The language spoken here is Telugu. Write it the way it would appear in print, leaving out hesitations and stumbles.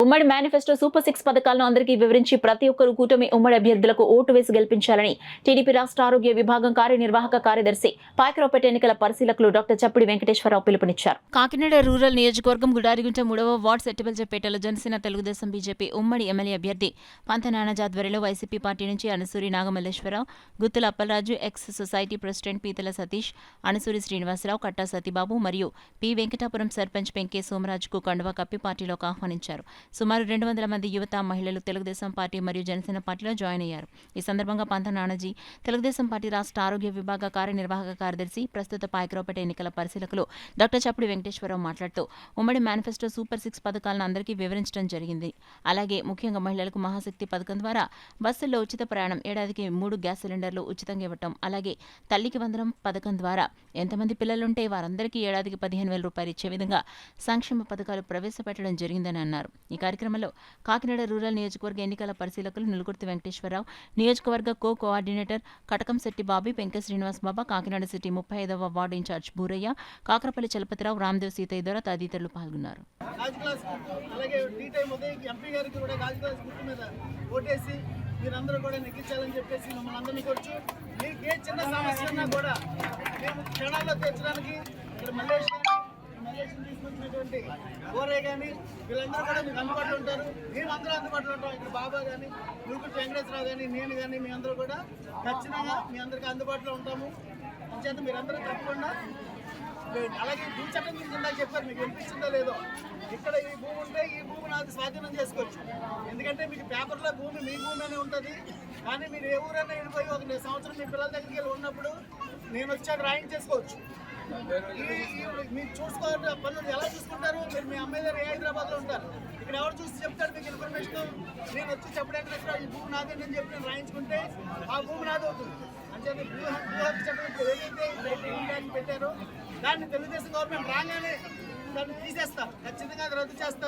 ఉమ్మడి మేనిఫెస్టో సూపర్ 6 పథకాలను అందరికీ వివరించి ప్రతి ఒక్కరూ కూటమి ఉమ్మడి అభ్యర్థులకు ఓటు వేసి గెలిపించాలని టీడీపీ రాష్ట్ర ఆరోగ్య విభాగం కార్యనిర్వాహక కార్యదర్శి పాయకరావుపేట ఎన్నికల పరిశీలకులు డాక్టర్ చప్పిడి వెంకటేశ్వరరావు పిలుపునిచ్చారు. కాకినాడ రూరల్ నియోజకవర్గం గుడారిగుంట 3వ వార్డు సెట్టిబల్జపేటలో జనసేన తెలుగుదేశం బీజేపీ ఉమ్మడి ఎమ్మెల్యే అభ్యర్థి పంత నానాజీ ఆధ్వర్యంలో వైసీపీ పార్టీ నుంచి Anasuri Nagamalleswararao, Guttula Appalaraju, ex society president Peethala Satish, Anasuri Srinivasarao, Katta Satibabu మరియు పి వెంకటాపురం సర్పంచ్ పెంకే సోమరాజుకు కండువా కప్పి పార్టీలోకి ఆహ్వానించారు. సుమారు 200 మంది యువత, మహిళలు తెలుగుదేశం పార్టీ మరియు జనసేన పార్టీలో జాయిన్ అయ్యారు. ఈ సందర్భంగా పంత నానాజీ తెలుగుదేశం పార్టీ రాష్ట్ర ఆరోగ్య విభాగ కార్యనిర్వాహక కార్యదర్శి, ప్రస్తుత పాయకరావుపేట ఎన్నికల పరిశీలకులు డాక్టర్ చప్పిడి వెంకటేశ్వరరావు మాట్లాడుతూ ఉమ్మడి మేనిఫెస్టో సూపర్ 6 పథకాలను అందరికీ వివరించడం జరిగింది. అలాగే ముఖ్యంగా మహిళలకు మహాశక్తి పథకం ద్వారా బస్సుల్లో ఉచిత ప్రయాణం, ఏడాదికి 3 గ్యాస్ సిలిండర్లు ఉచితంగా ఇవ్వటం, అలాగే తల్లికి వందనం పథకం ద్వారా ఎంతమంది పిల్లలుంటే వారందరికీ ఏడాదికి 15,000 రూపాయలు ఇచ్చే విధంగా సంక్షేమ పథకాలు ప్రవేశపెట్టడం జరిగిందని అన్నారు. ఈ కార్యక్రమంలో కాకినాడ రూరల్ నియోజకవర్గ ఎన్నికల పరిశీలకులు నులుకుర్తి వెంకటేశ్వరరావు, నియోజకవర్గ కోఆర్డినేటర్ కటకంశెట్టి బాబీ, పెంక శ్రీనివాస్ బాబా, కాకినాడ సిటీ 35వ వార్డు ఇన్ఛార్జ్ బూరయ్య, కాకరపల్లి చలపతిరావు, రామ్దేవ్ సీతయ్య ద్వారా తదితరులు పాల్గొన్నారు. మీరందరూ కూడా నెగ్గించాలని చెప్పేసి మమ్మల్ని అందరినీ కూర్చు మీకు ఏ చిన్న సమస్య ఉన్నా కూడా మేము క్షణాల్లో తీర్చడానికి ఇక్కడ మల్లేష్ తీసుకొచ్చినటువంటి గోరయ్య కానీ వీళ్ళందరూ కూడా మీకు అందుబాటులో ఉంటారు. మేము అందరూ అందుబాటులో ఉంటాం. ఇక్కడ బాబా కానీ, మురుగురు వెంకటేశ్వరరావు కానీ, నేను కానీ మీ అందరూ కూడా ఖచ్చితంగా మీ అందరికీ అందుబాటులో ఉంటాము. అంచేత మీరందరూ తప్పకుండా అలాగే భూ చట్టం గురించి ఇందాక చెప్పారు, మీకు వినిపించిందో లేదో. ఇక్కడ ఈ భూమి ఉంటే ఈ భూమి నాకు స్వాధీనం చేసుకోవచ్చు. ఎందుకంటే మీకు పేపర్లో భూమి మీ భూమి అనే ఉంటుంది. కానీ మీరు ఏ ఊరైనా వెళ్ళిపోయి ఒక సంవత్సరం మీ పిల్లల దగ్గరికి వెళ్ళి ఉన్నప్పుడు నేను వచ్చాక రాయించేసుకోవచ్చు. మీరు చూసుకోవాలి పనులు ఎలా చూసుకుంటారు. మీరు మీ అమ్మాయి దగ్గర హైదరాబాద్లో ఉంటారు. ఇక్కడ ఎవరు చూసి చెప్తారు మీకు ఇన్ఫర్మేషన్. నేను వచ్చి చెప్పడానికి ఈ భూమి నాదని అని చెప్పి నేను రాయించుకుంటే ఆ భూమి నాది అవుతుంది. అంటే భూ హక్కు చట్టం ఏదైతే పెట్టారో దాన్ని తెలుగుదేశం గవర్నమెంట్ రాగానే దాన్ని తీసేస్తారు. ఖచ్చితంగా అది రద్దు చేస్తారు.